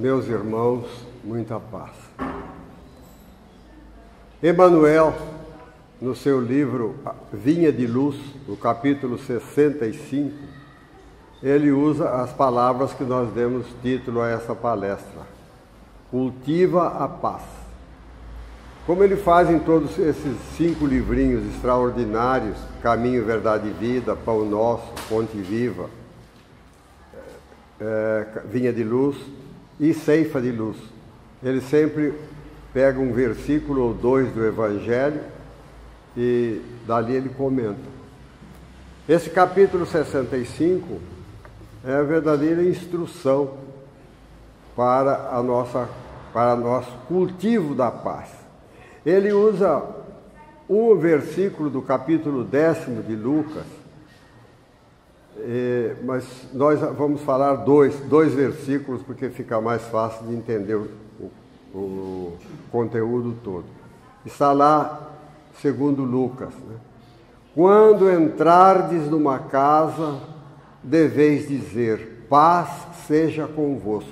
meus irmãos, muita paz. Emmanuel, no seu livro Vinha de Luz, no capítulo 65, ele usa as palavras que nós demos título a essa palestra: cultiva a paz. Como ele faz em todos esses 5 livrinhos extraordinários, Caminho, Verdade e Vida, Pão Nosso, Fonte Viva, Vinha de Luz e Ceifa de Luz. Ele sempre pega um versículo ou 2 do Evangelho e dali ele comenta. Esse capítulo 65 é a verdadeira instrução para nosso cultivo da paz. Ele usa um versículo do capítulo 10 de Lucas, mas nós vamos falar dois versículos, porque fica mais fácil de entender o conteúdo todo. Está lá, segundo Lucas, né? Quando entrardes numa casa, deveis dizer: paz seja convosco.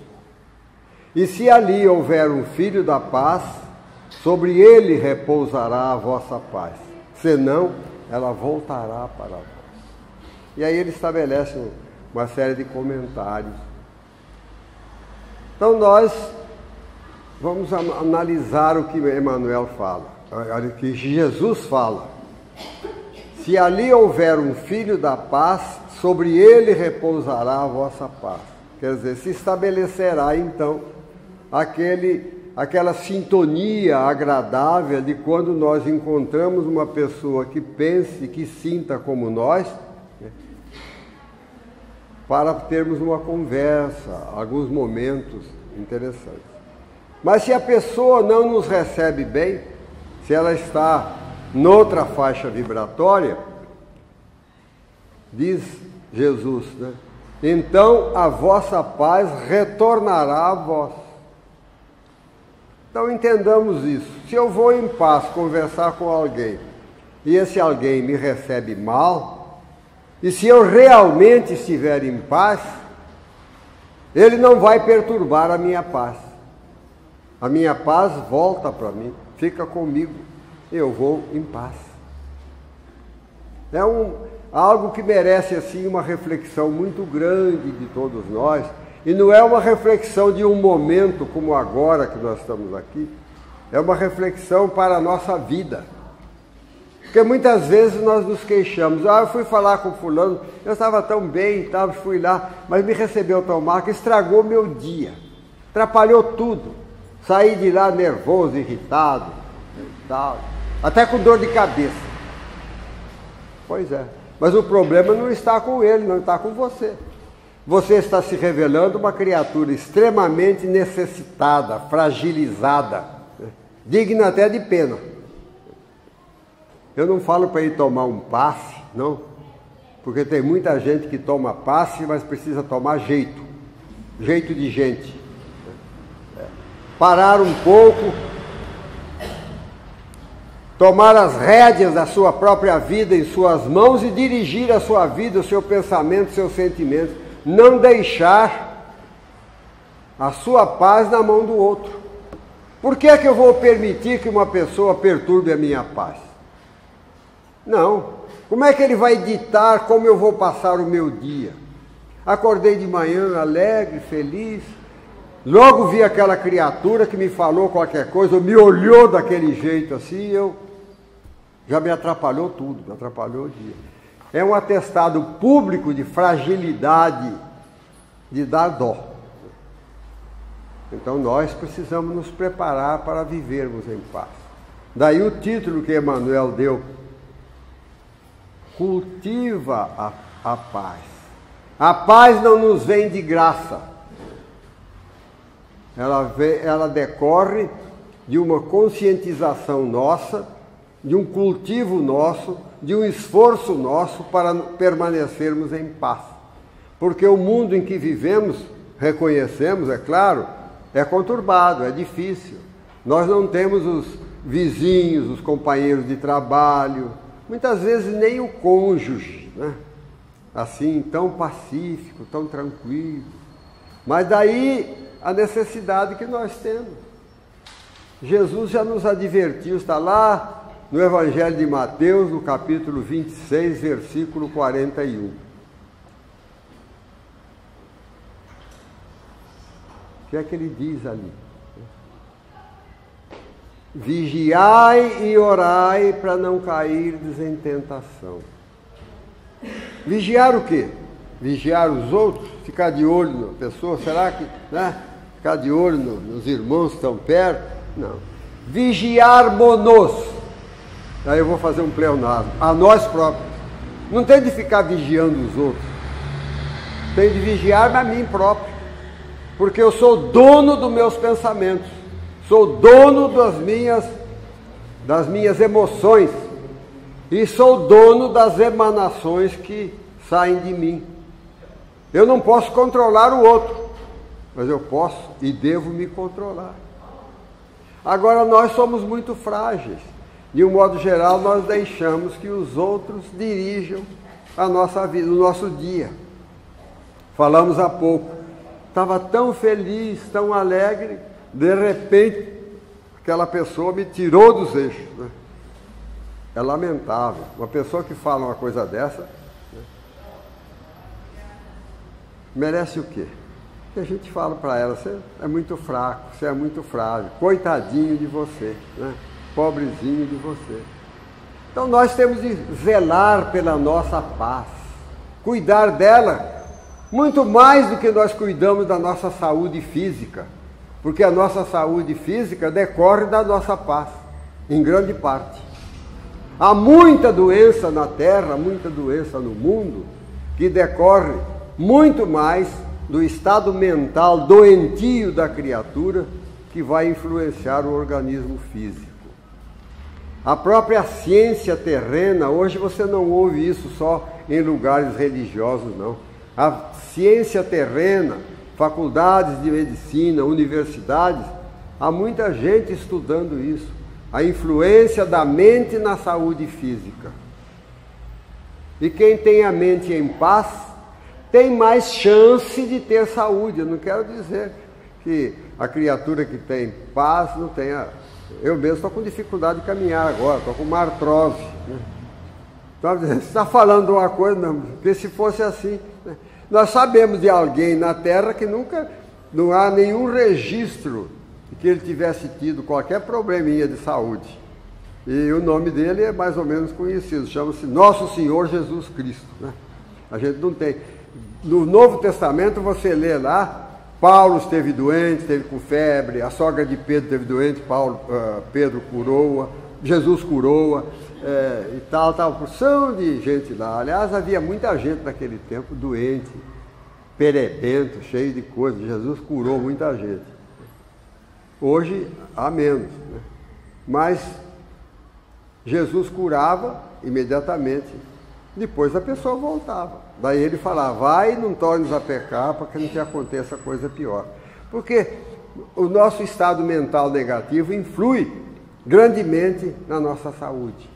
E se ali houver um filho da paz, sobre ele repousará a vossa paz, senão ela voltará para vós. E aí ele estabelece uma série de comentários. Então nós vamos analisar o que Emmanuel fala, o que Jesus fala. Se ali houver um filho da paz, sobre ele repousará a vossa paz. Quer dizer, se estabelecerá então aquela sintonia agradável de quando nós encontramos uma pessoa que pense, que sinta como nós, né, para termos uma conversa, alguns momentos interessantes. Mas se a pessoa não nos recebe bem, se ela está noutra faixa vibratória, diz Jesus, né? Então a vossa paz retornará a vós. Então entendamos isso. Se eu vou em paz conversar com alguém e esse alguém me recebe mal, e se eu realmente estiver em paz, ele não vai perturbar a minha paz. A minha paz volta para mim, fica comigo, eu vou em paz. É algo que merece assim uma reflexão muito grande de todos nós. E não é uma reflexão de um momento como agora que nós estamos aqui, é uma reflexão para a nossa vida. Porque muitas vezes nós nos queixamos: eu fui falar com fulano, eu estava tão bem, fui lá, mas me recebeu tão mal que estragou meu dia, atrapalhou tudo, saí de lá nervoso, irritado, até com dor de cabeça. Pois é, mas o problema não está com ele, não está com você. Você está se revelando uma criatura extremamente necessitada, fragilizada, digna até de pena. Eu não falo para ir tomar um passe, não, porque tem muita gente que toma passe, mas precisa tomar jeito de gente. Parar um pouco, tomar as rédeas da sua própria vida em suas mãos e dirigir a sua vida, o seu pensamento, seus sentimentos. Não deixar a sua paz na mão do outro. Por que é que eu vou permitir que uma pessoa perturbe a minha paz? Não. Como é que ele vai ditar como eu vou passar o meu dia? Acordei de manhã alegre, feliz, logo vi aquela criatura que me falou qualquer coisa, ou me olhou daquele jeito assim, já me atrapalhou tudo, me atrapalhou o dia. É um atestado público de fragilidade, de dar dó. Então nós precisamos nos preparar para vivermos em paz. Daí o título que Emmanuel deu: cultiva a paz. A paz não nos vem de graça. Ela decorre de uma conscientização nossa, de um cultivo nosso, de um esforço nosso para permanecermos em paz. Porque o mundo em que vivemos, reconhecemos, é claro, é conturbado, é difícil. Nós não temos os vizinhos, os companheiros de trabalho, muitas vezes nem o cônjuge, né? Assim, tão pacífico, tão tranquilo. Mas daí a necessidade que nós temos. Jesus já nos advertiu, está lá no Evangelho de Mateus, no capítulo 26, versículo 41. O que é que ele diz ali? Vigiai e orai para não cairdes em tentação. Vigiar o quê? Vigiar os outros? Ficar de olho na pessoa? Será que, né? Ficar de olho nos irmãos que estão perto? Não. Vigiar-monos. Aí eu vou fazer um pleonasmo. A nós próprios. Não tem de ficar vigiando os outros. Tem de vigiar a mim próprio. Porque eu sou dono dos meus pensamentos. Sou dono das minhas emoções. E sou dono das emanações que saem de mim. Eu não posso controlar o outro. Mas eu posso e devo me controlar. Agora, nós somos muito frágeis. De um modo geral, nós deixamos que os outros dirijam a nossa vida, o nosso dia. Falamos há pouco. Estava tão feliz, tão alegre, de repente, aquela pessoa me tirou dos eixos. Né? É lamentável. Uma pessoa que fala uma coisa dessa, né? Merece o quê? Que a gente fala para ela, você é muito fraco, você é muito frágil, coitadinho de você, né? Pobrezinho de você. Então nós temos de zelar pela nossa paz, cuidar dela, muito mais do que nós cuidamos da nossa saúde física, porque a nossa saúde física decorre da nossa paz, em grande parte. Há muita doença na terra, muita doença no mundo, que decorre muito mais do estado mental doentio da criatura que vai influenciar o organismo físico. A própria ciência terrena, hoje você não ouve isso só em lugares religiosos, não. A ciência terrena, faculdades de medicina, universidades, há muita gente estudando isso. A influência da mente na saúde física. E quem tem a mente em paz, tem mais chance de ter saúde. Eu não quero dizer que a criatura que tem paz não tenha... Eu mesmo estou com dificuldade de caminhar agora, estou com uma artrose. Né? Então, você está falando uma coisa, não, porque se fosse assim... Né? Nós sabemos de alguém na Terra que nunca... Não há nenhum registro de que ele tivesse tido qualquer probleminha de saúde. E o nome dele é mais ou menos conhecido, chama-se Nosso Senhor Jesus Cristo. Né? A gente não tem... No Novo Testamento você lê lá, Paulo esteve doente, esteve com febre, a sogra de Pedro esteve doente, Pedro curou-a, Jesus curou-a, e tal, porção de gente lá. Aliás, havia muita gente naquele tempo doente, perebento, cheio de coisas. Jesus curou muita gente. Hoje há menos, né? Mas Jesus curava imediatamente. Depois a pessoa voltava. Daí ele falava, vai e não tornes a pecar para que não te aconteça coisa pior. Porque o nosso estado mental negativo influi grandemente na nossa saúde.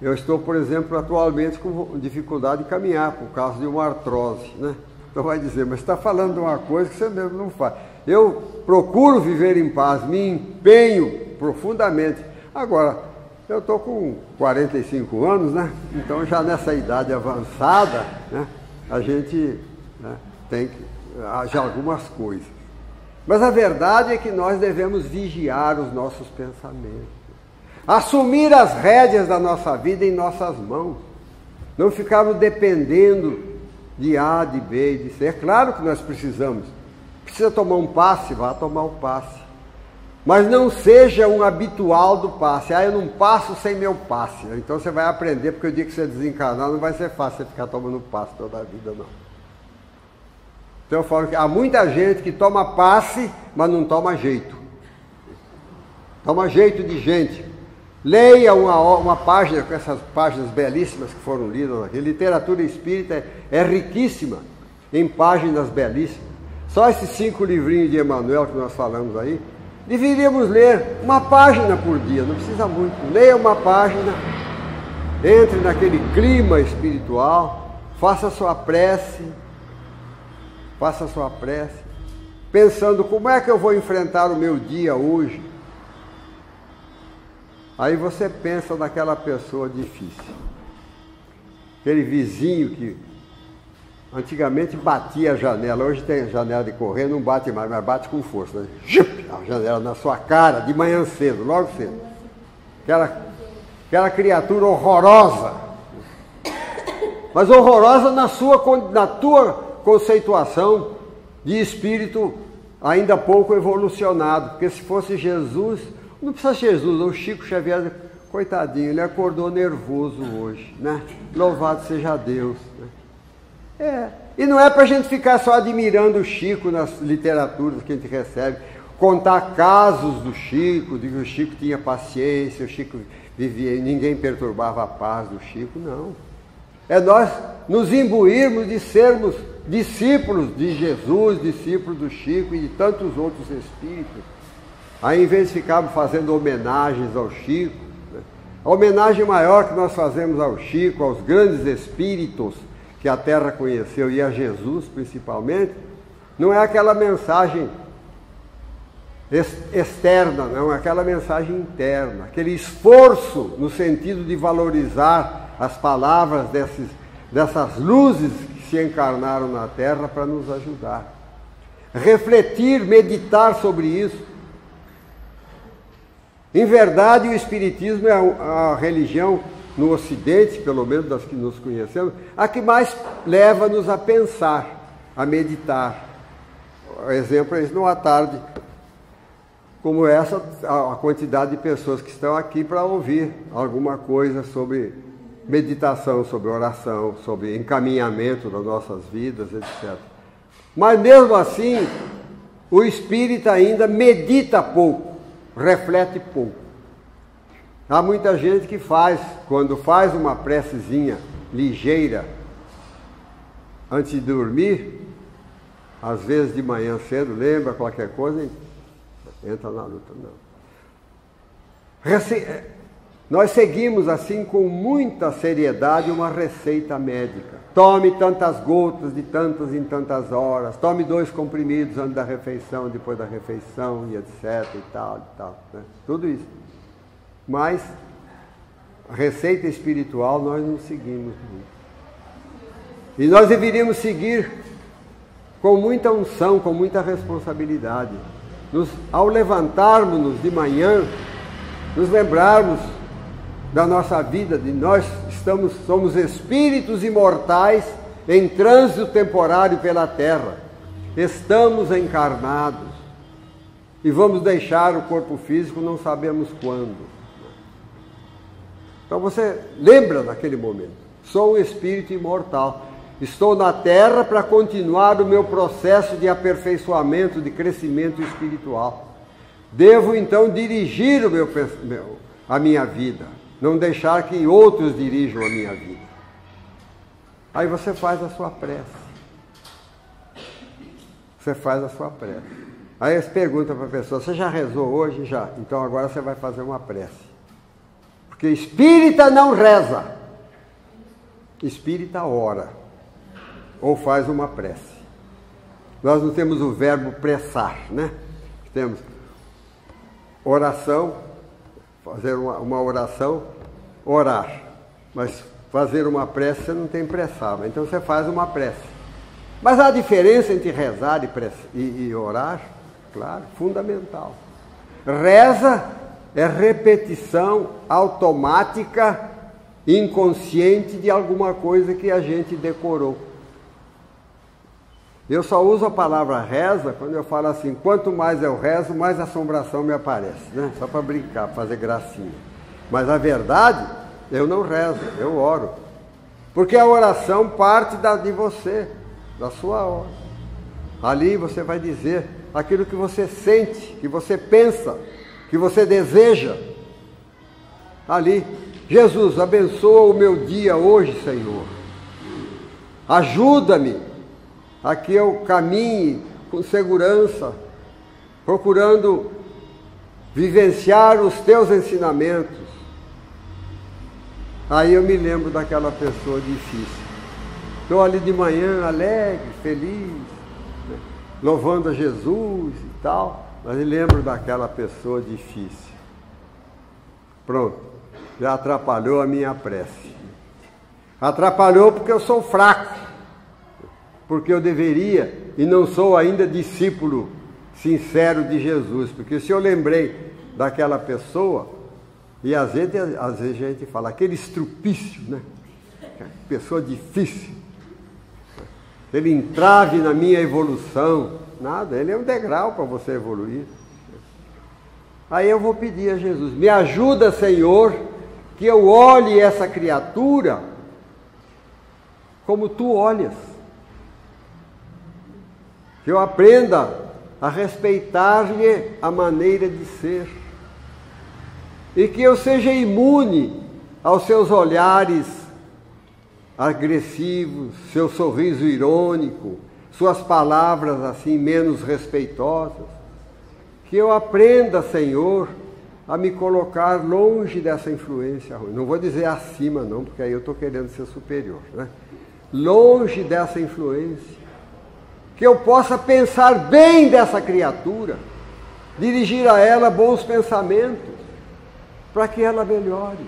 Eu estou, por exemplo, atualmente com dificuldade de caminhar por causa de uma artrose, né? Então vai dizer, mas você está falando de uma coisa que você mesmo não faz. Eu procuro viver em paz, me empenho profundamente. Agora, eu estou com 45 anos, né? Então já nessa idade avançada, né? A gente, né, tem que agir algumas coisas. Mas a verdade é que nós devemos vigiar os nossos pensamentos. Assumir as rédeas da nossa vida em nossas mãos. Não ficarmos dependendo de A, de B e de C. É claro que nós precisamos. Precisa tomar um passe, vá tomar um passe. Mas não seja um habitual do passe. Eu não passo sem meu passe. Então você vai aprender, porque o dia que você desencarnar não vai ser fácil você ficar tomando passe toda a vida, não. Então eu falo que há muita gente que toma passe, mas não toma jeito. Toma jeito de gente. Leia uma página, com essas páginas belíssimas que foram lidas aqui. Literatura espírita é riquíssima em páginas belíssimas. Só esses 5 livrinhos de Emmanuel que nós falamos aí, deveríamos ler uma página por dia, não precisa muito. Leia uma página, entre naquele clima espiritual, faça a sua prece, pensando como é que eu vou enfrentar o meu dia hoje. Aí você pensa naquela pessoa difícil. Aquele vizinho que antigamente batia a janela, hoje tem janela de correr, não bate mais, mas bate com força, né? A janela na sua cara, de manhã cedo, logo cedo. Aquela criatura horrorosa, mas horrorosa na tua conceituação de espírito ainda pouco evolucionado, porque se fosse Jesus, não precisa ser Jesus, o Chico Xavier, coitadinho, ele acordou nervoso hoje, né? Louvado seja Deus, né? E não é para a gente ficar só admirando o Chico nas literaturas que a gente recebe, contar casos do Chico, de que o Chico tinha paciência, o Chico vivia, ninguém perturbava a paz do Chico, não. É nós nos imbuirmos de sermos discípulos de Jesus, discípulos do Chico e de tantos outros espíritos. Aí, em vez de ficarmos fazendo homenagens ao Chico, né? A homenagem maior que nós fazemos ao Chico, aos grandes espíritos que a Terra conheceu, e a Jesus principalmente, não é aquela mensagem externa, não, é aquela mensagem interna, aquele esforço no sentido de valorizar as palavras dessas luzes que se encarnaram na Terra para nos ajudar. Refletir, meditar sobre isso. Em verdade, o Espiritismo é a religião, no Ocidente, pelo menos das que nos conhecemos, a que mais leva-nos a pensar, a meditar. Exemplo é isso, numa tarde como essa, a quantidade de pessoas que estão aqui para ouvir alguma coisa sobre meditação, sobre oração, sobre encaminhamento das nossas vidas, etc. Mas mesmo assim, o espírita ainda medita pouco, reflete pouco. Há muita gente que quando faz uma precezinha ligeira antes de dormir, às vezes de manhã cedo, lembra qualquer coisa e entra na luta. Não. Nós seguimos assim com muita seriedade uma receita médica. Tome tantas gotas de tantas em tantas horas, tome 2 comprimidos antes da refeição, depois da refeição, e etc. e tal, né? Tudo isso. Mas a receita espiritual nós não seguimos muito. E nós deveríamos seguir com muita unção, com muita responsabilidade. Ao levantarmos-nos de manhã, nos lembrarmos da nossa vida, de nós somos espíritos imortais em trânsito temporário pela Terra. Estamos encarnados e vamos deixar o corpo físico, não sabemos quando. Então você lembra daquele momento. Sou um espírito imortal. Estou na Terra para continuar o meu processo de aperfeiçoamento, de crescimento espiritual. Devo então dirigir a minha vida, não deixar que outros dirijam a minha vida. Aí você faz a sua prece. Você faz a sua prece. Aí você pergunta para a pessoa, você já rezou hoje? Já. Então agora você vai fazer uma prece. Porque espírita não reza. Espírita ora. Ou faz uma prece. Nós não temos o verbo pressar, né? Temos oração, fazer uma oração, orar. Mas fazer uma prece você não tem pressar, então você faz uma prece. Mas há diferença entre rezar e orar? Claro, fundamental. Reza é repetição automática, inconsciente de alguma coisa que a gente decorou. Eu só uso a palavra reza quando eu falo assim, quanto mais eu rezo, mais assombração me aparece, né? Só para brincar, fazer gracinha. Mas a verdade, eu não rezo, eu oro. Porque a oração parte de você, da sua hora. Ali você vai dizer aquilo que você sente, que você pensa, que você deseja. Ali, Jesus, abençoa o meu dia hoje, Senhor. Ajuda-me a que eu caminhe com segurança, procurando vivenciar os teus ensinamentos. Aí eu me lembro daquela pessoa difícil. Estou ali de manhã, alegre, feliz, né? louvando a Jesus e tal, mas eu lembro daquela pessoa difícil. Pronto, já atrapalhou a minha prece. Atrapalhou porque eu sou fraco, porque eu deveria, e não sou ainda discípulo sincero de Jesus, porque se eu lembrei daquela pessoa, e às vezes a gente fala, aquele estrupício, né? Pessoa difícil, ele entrave na minha evolução, nada, ele é um degrau para você evoluir. Aí eu vou pedir a Jesus, me ajuda, Senhor, que eu olhe essa criatura como tu olhas, que eu aprenda a respeitar-lhe a maneira de ser, e que eu seja imune aos seus olhares agressivos, seu sorriso irônico, suas palavras assim menos respeitosas, que eu aprenda, Senhor, a me colocar longe dessa influência ruim. Não vou dizer acima não, porque aí eu estou querendo ser superior, né? Longe dessa influência, que eu possa pensar bem dessa criatura, dirigir a ela bons pensamentos, para que ela melhore.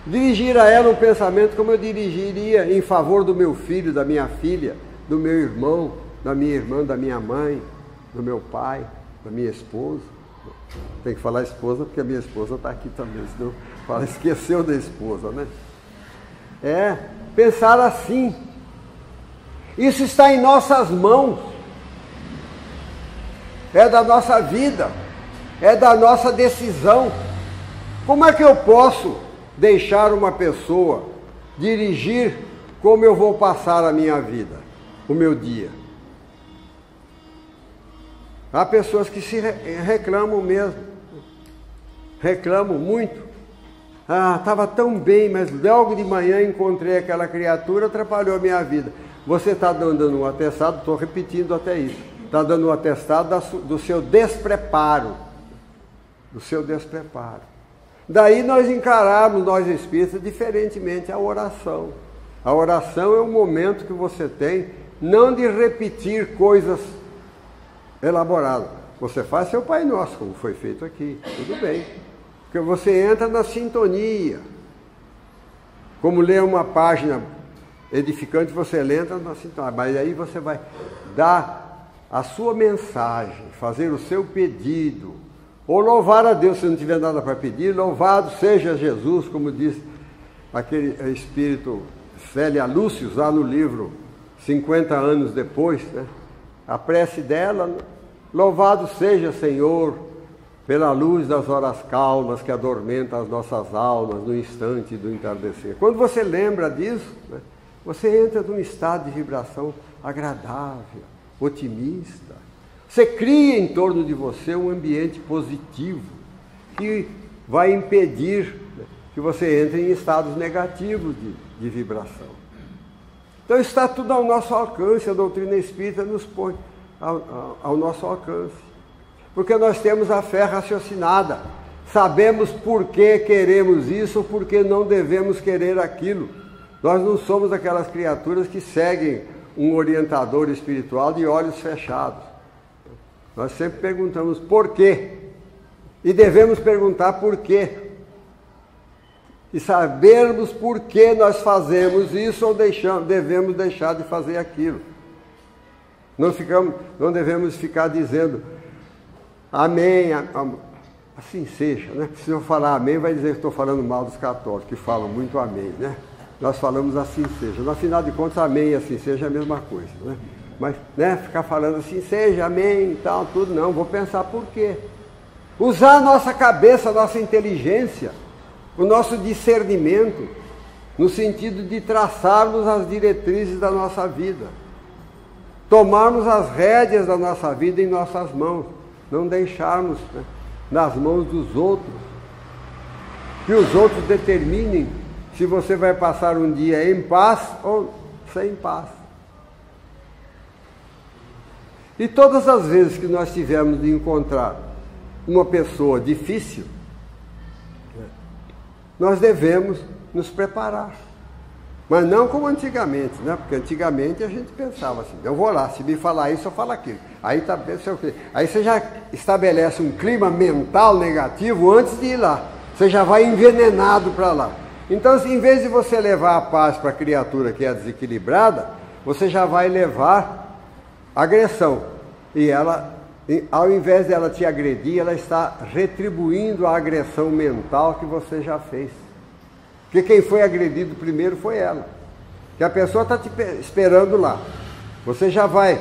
Dirigir a ela um pensamento como eu dirigiria em favor do meu filho, da minha filha, do meu irmão, da minha irmã, da minha mãe, do meu pai, da minha esposa. Tem que falar esposa porque a minha esposa está aqui também, senão fala, esqueceu da esposa, né? Pensar assim. Isso está em nossas mãos. É da nossa vida, é da nossa decisão. Como é que eu posso deixar uma pessoa dirigir como eu vou passar a minha vida, o meu dia? Há pessoas que se reclamam mesmo, reclamam muito. Estava tão bem, mas logo de manhã encontrei aquela criatura, atrapalhou a minha vida. Você está dando um atestado, estou repetindo até isso, está dando um atestado do seu despreparo, Daí nós encaramos, nós espíritas, diferentemente a oração. A oração é um momento que você tem, não de repetir coisas elaboradas. Você faz seu Pai Nosso, como foi feito aqui, tudo bem. Porque você entra na sintonia. Como ler uma página edificante, você entra na sintonia. Mas aí você vai dar a sua mensagem, fazer o seu pedido, ou louvar a Deus, se não tiver nada para pedir, louvado seja Jesus, como diz aquele espírito Célia Lúcius, lá no livro 50 anos depois, né? A prece dela, louvado seja Senhor, pela luz das horas calmas que adormenta as nossas almas no instante do entardecer. Quando você lembra disso, né, você entra num estado de vibração agradável, otimista. Você cria em torno de você um ambiente positivo que vai impedir, né, que você entre em estados negativos de vibração. Então está tudo ao nosso alcance, a doutrina espírita nos põe ao nosso alcance. Porque nós temos a fé raciocinada, sabemos por que queremos isso ou por que não devemos querer aquilo. Nós não somos aquelas criaturas que seguem um orientador espiritual de olhos fechados. Nós sempre perguntamos por quê, e devemos perguntar por quê, e sabermos por que nós fazemos isso ou devemos deixar de fazer aquilo. Não devemos ficar dizendo amém, assim seja, né? Se eu falar amém, vai dizer que estou falando mal dos católicos, que falam muito amém, né? Nós falamos assim seja. No afinal de contas, amém e assim seja é a mesma coisa, né? Mas, né, ficar falando assim seja, amém e tal, tudo, não. Vou pensar por quê. Usar a nossa cabeça, a nossa inteligência, o nosso discernimento, no sentido de traçarmos as diretrizes da nossa vida. Tomarmos as rédeas da nossa vida em nossas mãos. Não deixarmos, né, nas mãos dos outros, que os outros determinem se você vai passar um dia em paz ou sem paz. E todas as vezes que nós tivermos de encontrar uma pessoa difícil, nós devemos nos preparar. Mas não como antigamente, né? Porque antigamente a gente pensava assim, eu vou lá, se me falar isso, eu falo aquilo. Aí você já estabelece um clima mental negativo antes de ir lá. Você já vai envenenado para lá. Então, em vez de você levar a paz para a criatura que é desequilibrada, você já vai levar agressão. E ela, ao invés dela te agredir, ela está retribuindo a agressão mental que você já fez. Porque quem foi agredido primeiro foi ela. Que a pessoa está te esperando lá. Você já vai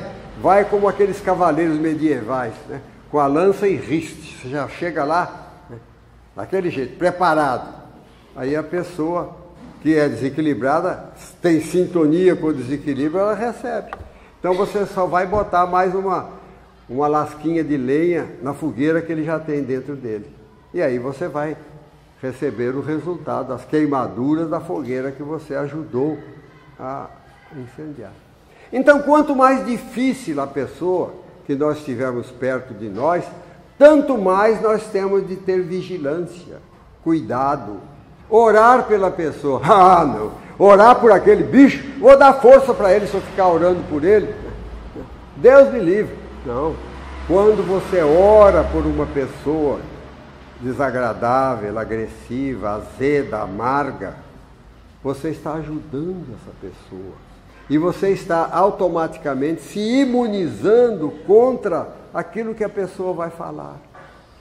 como aqueles cavaleiros medievais, né? Com a lança em riste. Você já chega lá, né? Daquele jeito, preparado. Aí a pessoa que é desequilibrada, tem sintonia com o desequilíbrio, ela recebe. Então você só vai botar mais uma lasquinha de lenha na fogueira que ele já tem dentro dele. E aí você vai receber o resultado das queimaduras da fogueira que você ajudou a incendiar. Então, quanto mais difícil a pessoa que nós tivermos perto de nós, tanto mais nós temos de ter vigilância, cuidado, orar pela pessoa. Ah, não, orar por aquele bicho, vou dar força para ele se eu ficar orando por ele. Deus me livre. Não, quando você ora por uma pessoa desagradável, agressiva, azeda, amarga, você está ajudando essa pessoa. E você está automaticamente se imunizando contra aquilo que a pessoa vai falar.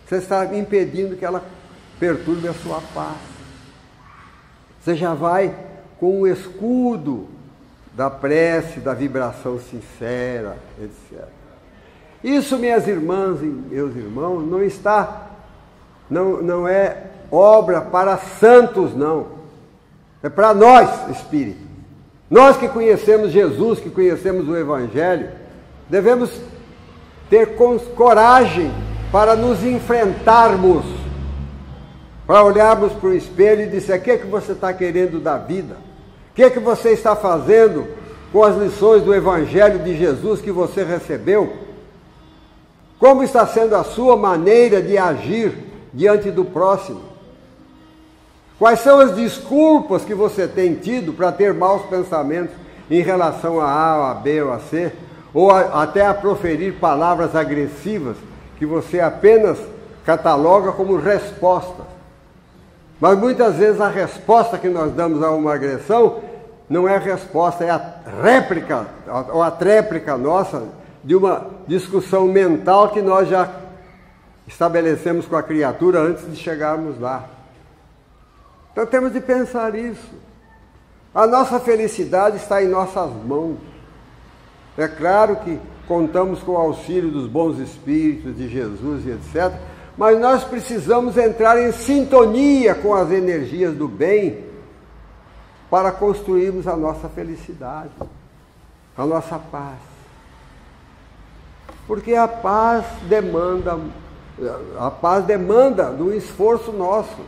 Você está impedindo que ela perturbe a sua paz. Você já vai com o escudo da prece, da vibração sincera, etc. Isso, minhas irmãs e meus irmãos, não é obra para santos, não. É para nós, espíritos. Nós que conhecemos Jesus, que conhecemos o Evangelho, devemos ter coragem para nos enfrentarmos, para olharmos para o espelho e dizer: o que é que você está querendo da vida? O que é que você está fazendo com as lições do Evangelho de Jesus que você recebeu? Como está sendo a sua maneira de agir diante do próximo? Quais são as desculpas que você tem tido para ter maus pensamentos em relação a A, ou a B ou a C, ou até a proferir palavras agressivas que você apenas cataloga como resposta? Mas muitas vezes a resposta que nós damos a uma agressão não é a resposta, é a réplica, ou a tréplica nossa de uma discussão mental que nós já estabelecemos com a criatura antes de chegarmos lá. Então temos de pensar isso. A nossa felicidade está em nossas mãos. É claro que contamos com o auxílio dos bons espíritos, de Jesus e etc., mas nós precisamos entrar em sintonia com as energias do bem para construirmos a nossa felicidade, a nossa paz. Porque a paz demanda do esforço nosso.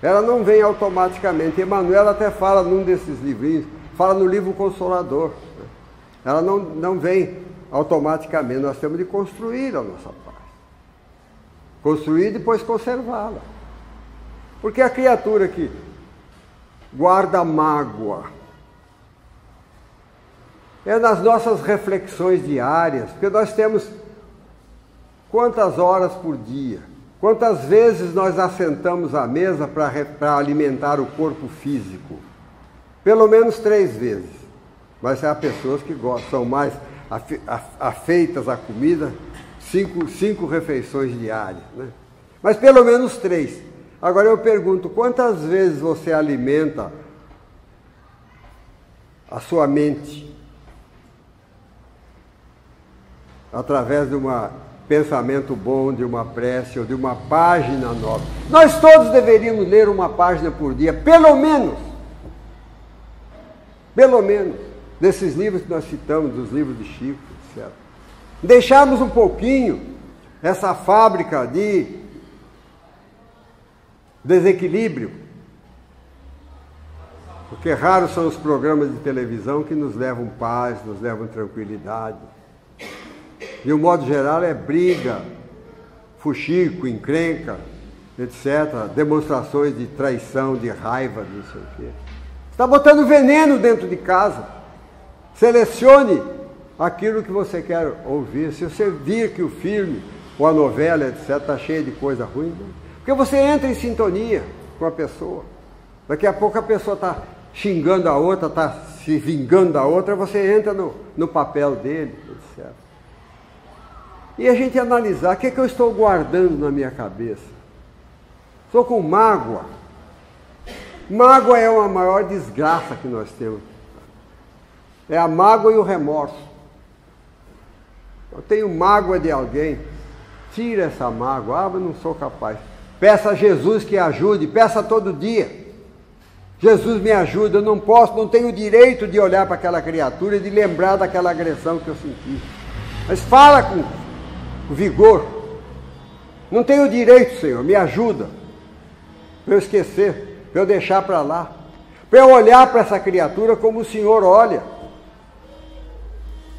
Ela não vem automaticamente. Emmanuel até fala num desses livrinhos, fala no livro Consolador. Ela não vem automaticamente. Nós temos de construir a nossa paz. Construir e depois conservá-la. Porque a criatura que guarda mágoa é nas nossas reflexões diárias, porque nós temos quantas horas por dia, quantas vezes nós assentamos à mesa para alimentar o corpo físico? Pelo menos 3 vezes. Mas há pessoas que são mais afeitas à comida, 5 refeições diárias, né? Mas pelo menos 3. Agora eu pergunto, quantas vezes você alimenta a sua mente através de um pensamento bom, de uma prece ou de uma página nova? Nós todos deveríamos ler uma página por dia, pelo menos, desses livros que nós citamos, dos livros de Chico, etc. Deixarmos um pouquinho essa fábrica de desequilíbrio, porque raros são os programas de televisão que nos levam paz, nos levam tranquilidade. De um modo geral é briga, fuxico, encrenca, etc. Demonstrações de traição, de raiva, não sei o quê. Está botando veneno dentro de casa. Selecione aquilo que você quer ouvir. Se você vir que o filme ou a novela, etc., está cheio de coisa ruim, né? Porque você entra em sintonia com a pessoa. Daqui a pouco a pessoa está xingando a outra, está se vingando da outra, você entra no papel dele, etc. E a gente analisar o que eu estou guardando na minha cabeça. Estou com mágoa. Mágoa é a maior desgraça que nós temos. É a mágoa e o remorso. Eu tenho mágoa de alguém, tira essa mágoa. Mas não sou capaz. Peça a Jesus que ajude, peça todo dia. Jesus me ajuda, eu não posso, não tenho o direito de olhar para aquela criatura e de lembrar daquela agressão que eu senti. Mas fala com vigor. Não tenho o direito, Senhor, me ajuda. Para eu esquecer, para eu deixar para lá. Para eu olhar para essa criatura como o Senhor olha.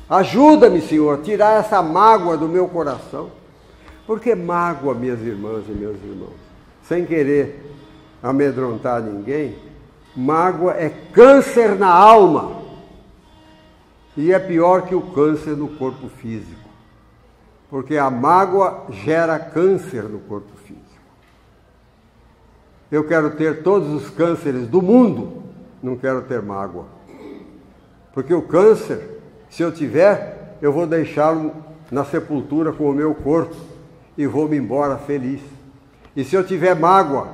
Ajuda-me, Senhor, a tirar essa mágoa do meu coração. Porque mágoa, minhas irmãs e meus irmãos, sem querer amedrontar ninguém, mágoa é câncer na alma. E é pior que o câncer no corpo físico. Porque a mágoa gera câncer no corpo físico. Eu quero ter todos os cânceres do mundo, não quero ter mágoa. Porque o câncer, se eu tiver, eu vou deixá-lo na sepultura com o meu corpo e vou-me embora feliz. E se eu tiver mágoa,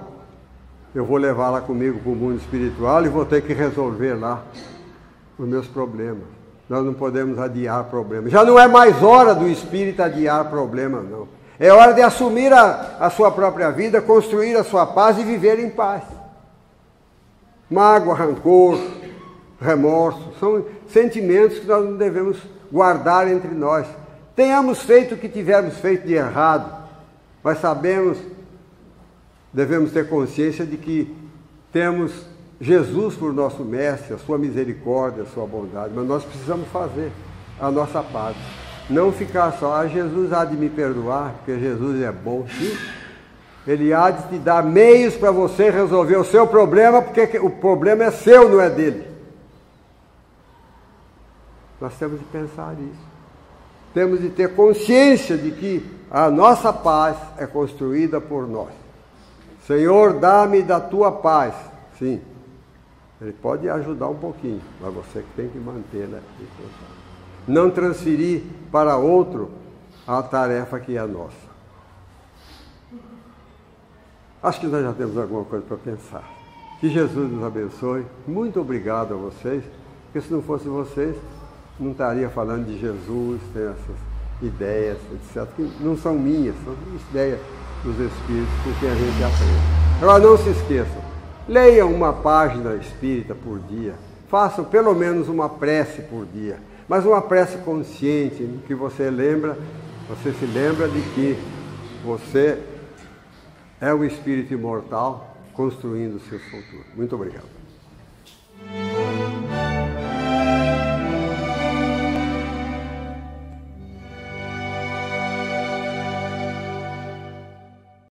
eu vou levá-la comigo para o mundo espiritual e vou ter que resolver lá os meus problemas. Nós não podemos adiar problemas. Já não é mais hora do espírito adiar problemas, não. É hora de assumir a sua própria vida, construir a sua paz e viver em paz. Mágoa, rancor, remorso, são sentimentos que nós não devemos guardar entre nós. Tenhamos feito o que tivermos feito de errado, mas devemos ter consciência de que temos Jesus por nosso mestre, a sua misericórdia, a sua bondade, mas nós precisamos fazer a nossa parte. Não ficar só, Jesus há de me perdoar, porque Jesus é bom, sim. Ele há de te dar meios para você resolver o seu problema, porque o problema é seu, não é dele. Nós temos de pensar isso. Temos de ter consciência de que a nossa paz é construída por nós. Senhor, dá-me da tua paz. Sim, ele pode ajudar um pouquinho, mas você que tem que manter, né? Não transferir para outro a tarefa que é nossa. Acho que nós já temos alguma coisa para pensar. Que Jesus nos abençoe. Muito obrigado a vocês, porque se não fosse vocês, não estaria falando de Jesus, tem essas ideias, etc., que não são minhas, são ideias dos Espíritos com quem a gente aprende. Agora, não se esqueçam, leiam uma página espírita por dia, façam pelo menos uma prece por dia, mas uma prece consciente, em que você se lembra de que você é um espírito imortal construindo o seu futuro. Muito obrigado.